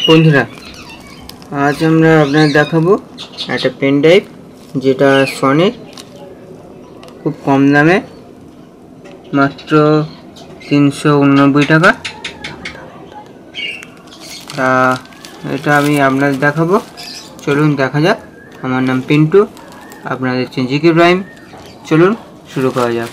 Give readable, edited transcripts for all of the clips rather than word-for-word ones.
বন্ধুরা আজ আমরা আপনাদের দেখাবো একটা পেন ড্রাইভ যেটা সনির খুব কম দামে মাত্র 389 টাকা। তা এটা আমি আপনাদের দেখাবো, চলুন দেখা যাক। আমার নাম পিন্টু, আপনাদের জিকে প্রাইম। চলুন শুরু করা যাক।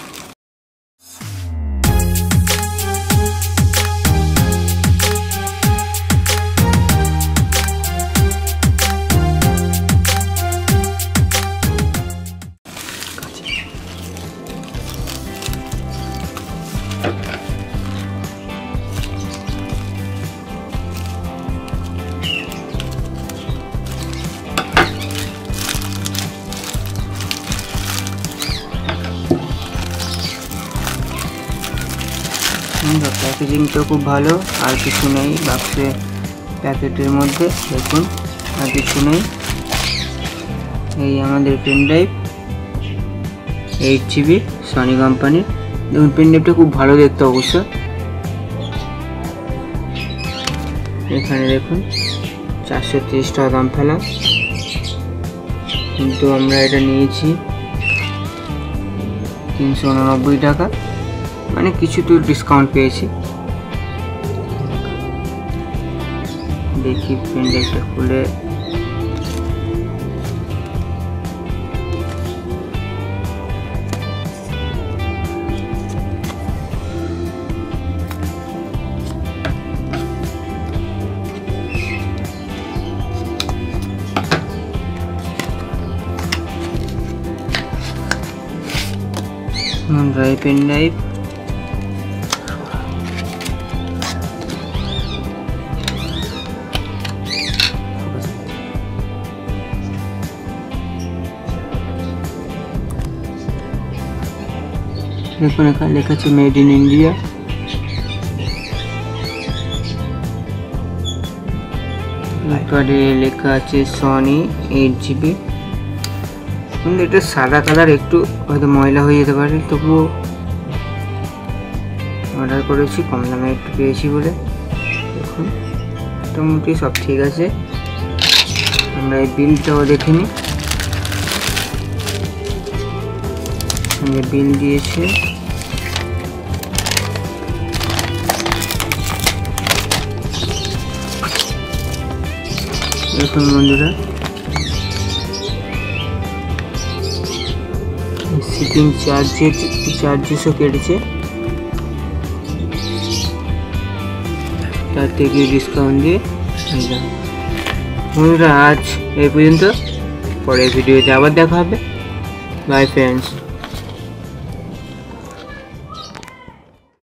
প্যাকেজিংটা খুব ভালো, আর কিছু নেই বাক্সে। প্যাকেটের মধ্যে দেখুন আর কিছু নেই। এই আমাদের পেন ড্রাইভ 8 GB সনি কোম্পানির। দেখুন পেন ড্রাইভটা খুব ভালো দেখতে অবশ্য। এখানে দেখুন 430 টাকা দাম ফেলা, কিন্তু আমরা এটা নিয়েছি 389 টাকা, মানে কিছু তো ডিসকাউন্ট পেয়েছি। দেখি পেন ড্রাইভটা খুলে। পেন ড্রাইভ দেখুন, এখানে লেখা আছে মেড ইন ইন্ডিয়া। এরপরে লেখা আছে সনি 8 GB। কিন্তু এটা সাদা কালার, একটু হয়তো ময়লা হয়ে যেতে পারে, তবুও অর্ডার করেছি, কম দামে একটু পেয়েছি বলে। দেখুন মোটামুটি সব ঠিক আছে। আমরা এই বিলটাও দেখে নিই। বিল দিয়েছে, দেখুন বন্ধুরা। শিপিং চার্জেসও কেটেছে, তার থেকে ডিসকাউন্ট দিয়ে। বন্ধুরা আজ এই পর্যন্ত, পরের ভিডিওতে আবার দেখা হবে। By friends.